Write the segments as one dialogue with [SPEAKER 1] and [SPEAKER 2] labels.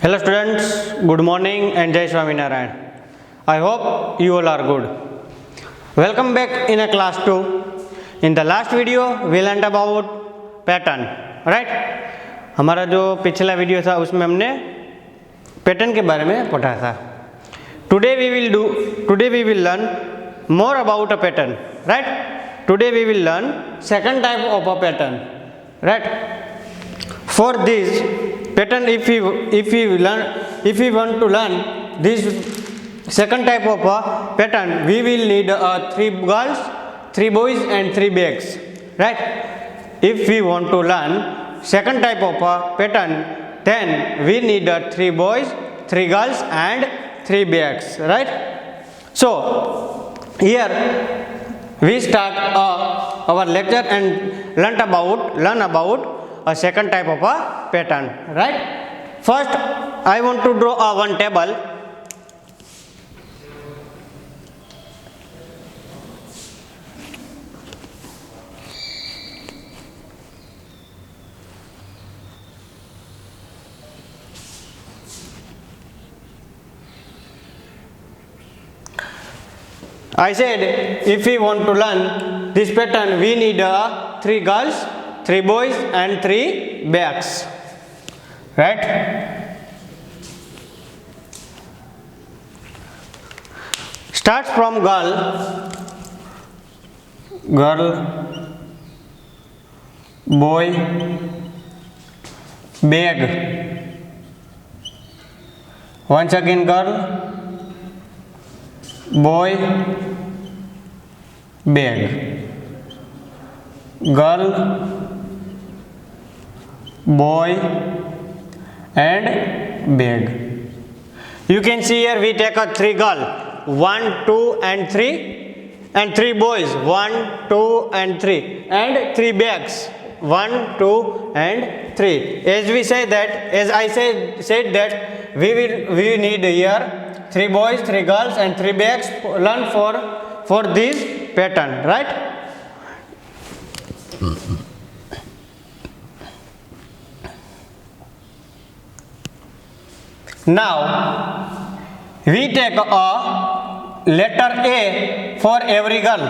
[SPEAKER 1] Hello students, good morning and Jai Swaminarayan. I hope you all are good. Welcome back in a class 2. In the last video we learned about pattern, right? हमारा जो पिछला video था उसमें हमने pattern के बारे में पढ़ा था. Today we will learn more about a pattern, right? Today we will learn second type of a pattern, right? For this pattern, if we want to learn this second type of a pattern, we will need 3 girls, 3 boys and 3 bags, right? If we want to learn second type of a pattern, then we need 3 boys, 3 girls and 3 bags, right? So here we start our lecture and learn about a second type of a pattern, right? First I want to draw one table. I said if we want to learn this pattern, we need 3 girls, 3 boys and 3 bags, right? Starts from girl, boy, bag. Once again girl, boy, bag. Girl, boy and bag. You can see here we take a 3 girl, 1, 2 and 3, and 3 boys, 1, 2 and 3, and 3 bags, 1, 2 and 3. As I said that we need here 3 boys, 3 girls and 3 bags learn for this pattern, right? Now we take a letter A for every girl.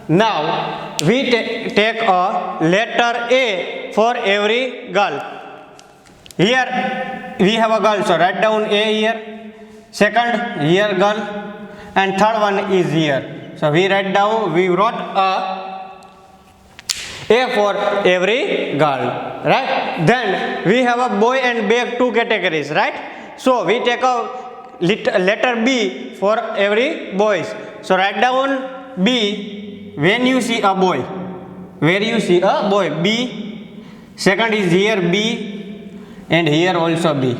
[SPEAKER 1] Now we take a letter A for every girl. Here we have a girl, so write down A here. Second here girl, and third one is here. So we wrote A for every girl, right? Then we have a boy and bag 2 categories, right? So we take a letter B for every boys. So write down B when you see a boy. Where you see a boy, B. Second is here B, and here also B,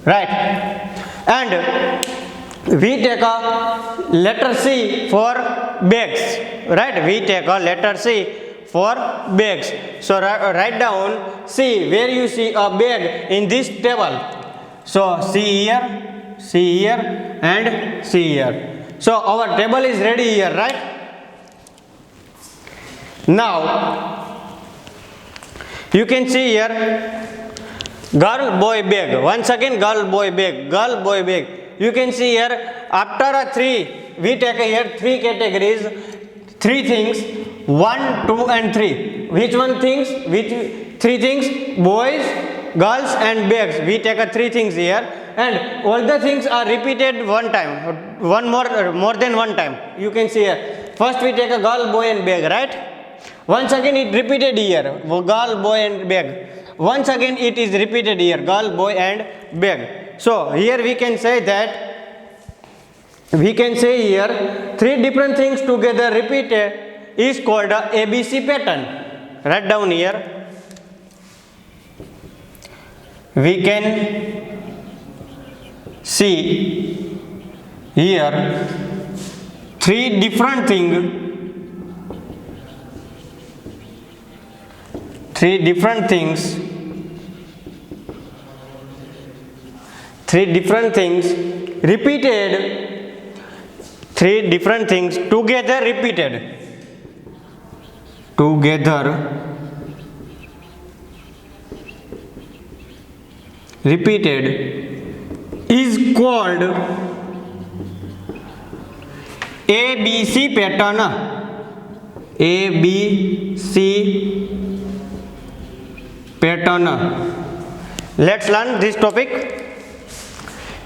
[SPEAKER 1] right? And we take a letter C for bags, right? We take a letter C for bags. So write down C where you see a bag in this table. So C here, and C here. So our table is ready here, right? Now you can see here girl, boy, bag. Once again girl, boy, bag, girl, boy, bag. You can see here after a 3 we take here 3 categories, 3 things, 1, 2 and 3. Which 3 things? Boys, girls and bags. We take a 3 things here, and all the things are repeated one time, more than one time. You can see here first we take a girl, boy and bag, right? Once again it repeated here, girl, boy and bag. Once again it is repeated here, girl, boy and bag. So here we can say here 3 different things together repeated is called a ABC pattern. Write down here. We can see here 3 different things repeated, 3 different things together repeated. repeated is called ABC pattern. ABC pattern. Let's learn this topic.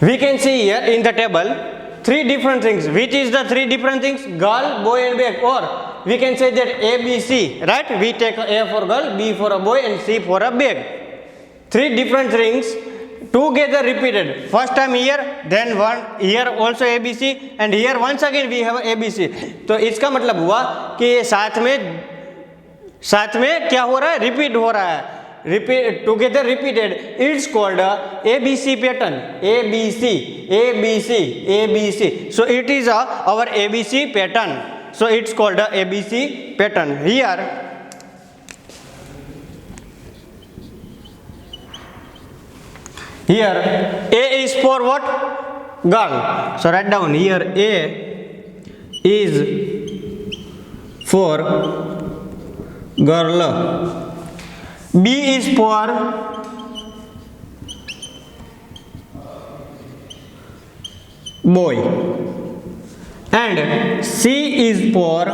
[SPEAKER 1] We can see here in the table three different things. Which is the three different things? Girl, boy and bag. Or we can say that ABC, right? We take A for girl, B for a boy and C for a bag. Three different things together repeated. First time here, then one here also ABC and here once again we have ABC. तो इसका मतलब हुआ कि ये साथ में क्या हो रहा है? रिपीट हो रहा है. Repeat together repeated. It's called ABC pattern. ABC. So it is our ABC pattern. So it's called ABC pattern. Here A is for what? Girl. So write down here A is for girl. B is for boy and C is for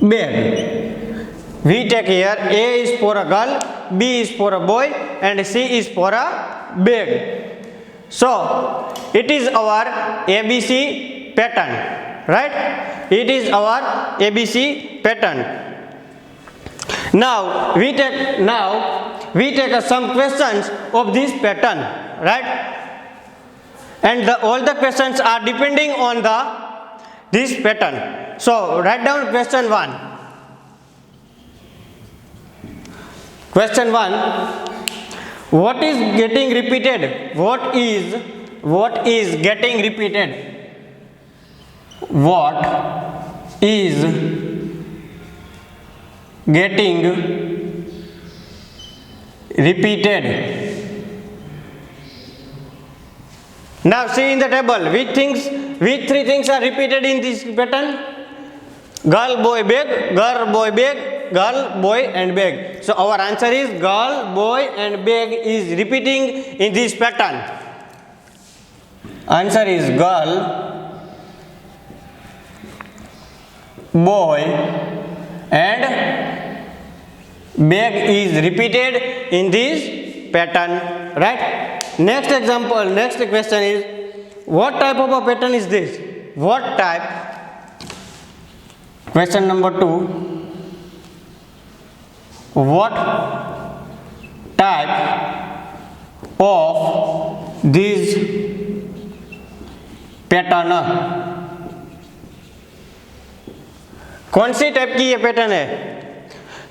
[SPEAKER 1] bag. We take here A is for a girl, B is for a boy and C is for a bag. So it is our ABC pattern, right? It is our ABC pattern. Now we take some questions of this pattern, right? And all the questions are depending on this pattern. So write down question 1. Question 1. What is getting repeated? What is getting repeated? What is getting repeated? Now see in the table which three things are repeated in this pattern? Girl, boy, bag, girl, boy, bag, girl, boy and bag. So our answer is girl, boy and bag is repeating in this pattern. Answer is girl, boy and bag is repeated in this pattern, right? Next question is what type of a pattern is this? What type? Question number 2. What type of this pattern? कौन सी type की ये pattern है?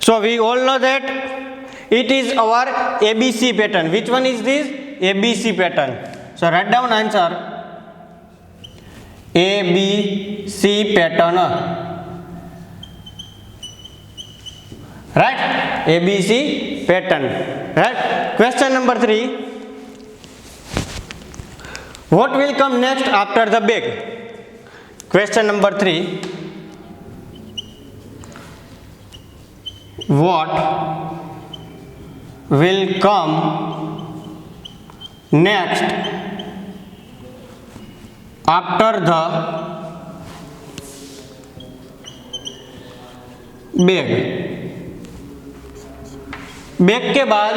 [SPEAKER 1] So we all know that it is our ABC pattern. Which one is this? ABC pattern. So write down answer. ABC pattern. Right? ABC pattern. Right? Question number 3. What will come next after the bag? Question number 3. What will come next after the bag? Bag के बाद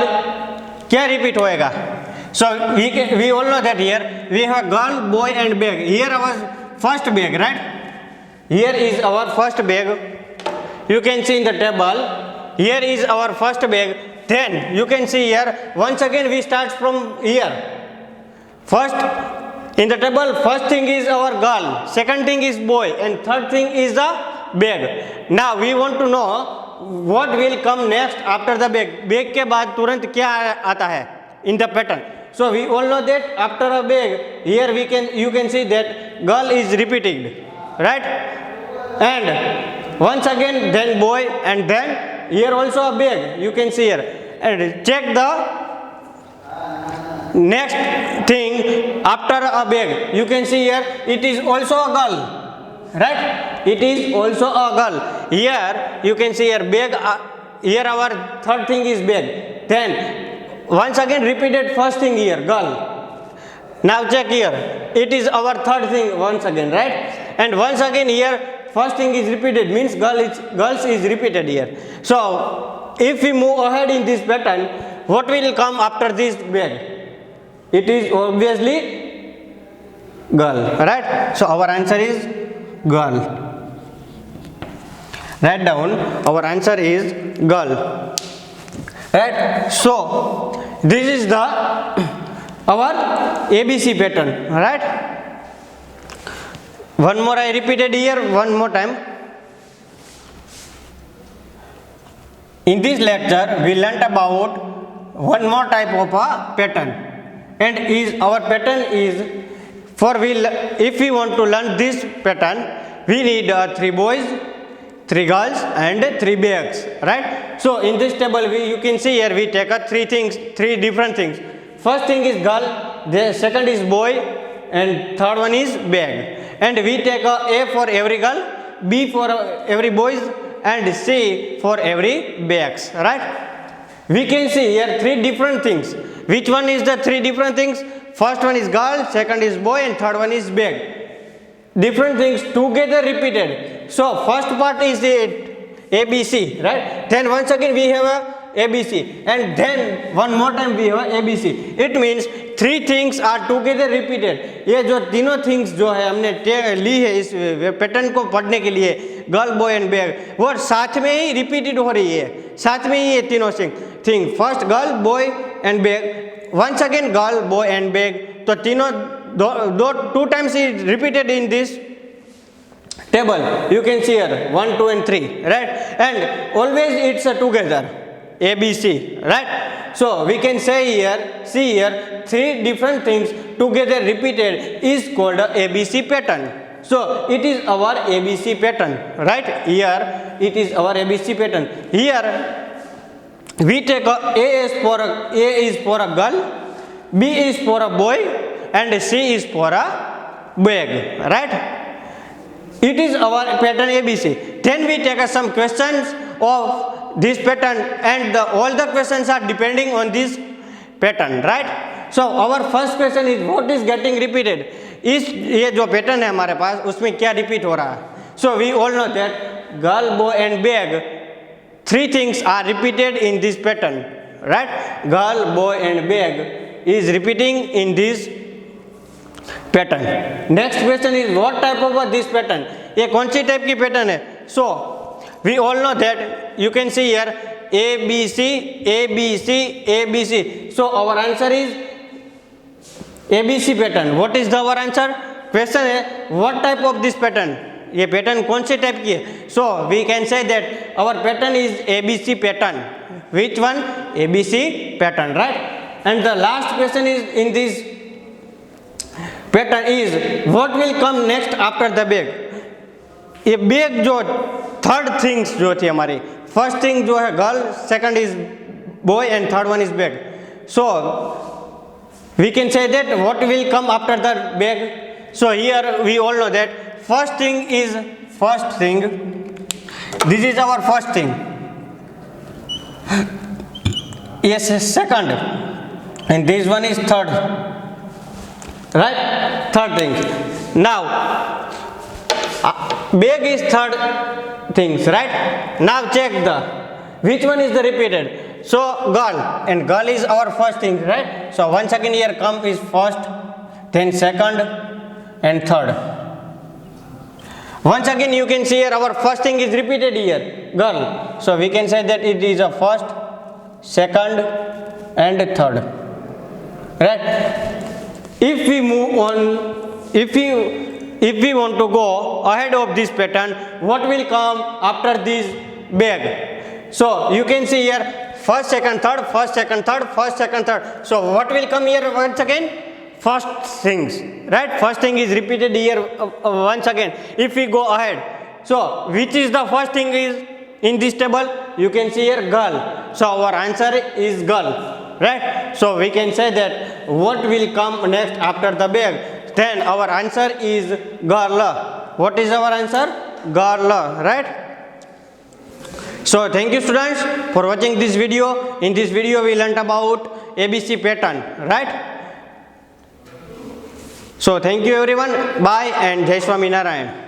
[SPEAKER 1] क्या repeat होएगा? So we all know that here we have girl, boy and bag. Here our first bag, right? Here is our first bag. You can see in the table. Here is our first bag. Then you can see here once again we start from here. First in the table, first thing is our girl, second thing is boy and third thing is the bag. Now we want to know what will come next after the bag. Bag के बाद तुरंत क्या आता है in the pattern? So we all know that after a bag, here you can see that girl is repeating, right? And once again then boy and then here also a bag, you can see here. And check the next thing after a bag, you can see here it is also a girl, right? It is also a girl. Here you can see here bag, here our third thing is bag. Then once again repeated first thing here, girl. Now check here, it is our third thing once again, right? And once again here first thing is repeated, means girls is repeated here. So if we move ahead in this pattern, what will come after this bag? It is obviously girl, right? So our answer is girl. Write down, our answer is girl, right? So this is the our ABC pattern, right? One more I repeated here, one more time. In this lecture we learnt about one more type of a pattern, and our pattern is if we want to learn this pattern, we need 3 boys, 3 girls and 3 bags, right? So in this table you can see here we take 3 different things. First thing is girl, the second is boy, and third one is bag. And we take A for every girl, B for every boys, and C for every bags, right? We can see here 3 different things. Which one is the 3 different things? First one is girl, second is boy, and third one is bag. Different things together repeated. So first part is ABC, right? Then once again we have a ABC, and then one more time we have ABC. It means 3 things are together repeated. ये जो तीनों things जो है हमने ली है इस pattern को पढ़ने के लिए, गर्ल बॉय एंड बैग, वो साथ में ही रिपीटेड हो रही है, साथ में ही ये तीनों thing, first girl boy and bag, once again girl boy and bag. तो तीनों दो 2 times is repeated in this table. You can see here 1, 2 and 3, right? And always it's a together, ABC, right? So we can say here, see here, 3 different things together repeated is called a ABC pattern. So it is our ABC pattern, right? Here it is our ABC pattern. Here we take A is for a girl, B is for a boy, and C is for a bag, right? It is our pattern ABC. Then we take some questions of this pattern, and all the questions are depending on this pattern, right? So our first question is what is getting repeated? ये जो pattern है हमारे पास उसमें क्या repeat हो रहा है? So we all know that girl, boy and bag, 3 things are repeated in this pattern, right? Girl, boy and bag is repeating in this pattern. Next question is what type of this pattern? ये कौन सी type की pattern है? So we all know that you can see here ABC, ABC, ABC. So our answer is ABC pattern. What is our answer? Question है what type of this pattern? ये pattern कौन से type की है? So we can say that our pattern is ABC pattern. Which one? ABC pattern, right? And the last question is in this pattern is what will come next after the bag? ये bag जो third things जो थी हमारी, first thing जो है girl, second is boy and third one is bag. So we can say that what will come after the bag. So here we all know that first thing is first thing, this is our first thing, yes second, and this one is third, right? Third thing. Now bag is third things, right? Now check which one is the repeated. So girl, and girl is our first thing, right? So once again here come is first, then second and third. Once again you can see here our first thing is repeated here, girl. So we can say that it is a first, second and third, right? If we move on, if we want to go ahead of this pattern, what will come after this bag? So you can see here first, second, third, first, second, third, first, second, third. So what will come here once again? First things, right? First thing is repeated here once again. If we go ahead, so which is the first thing is in this table? You can see here girl. So our answer is girl, right? So we can say that what will come next after the bag? Then our answer is girl. What is our answer? Girl, right? So thank you students for watching this video. In this video we learnt about ABC pattern, right? So thank you everyone. Bye and Jai Swaminarayan.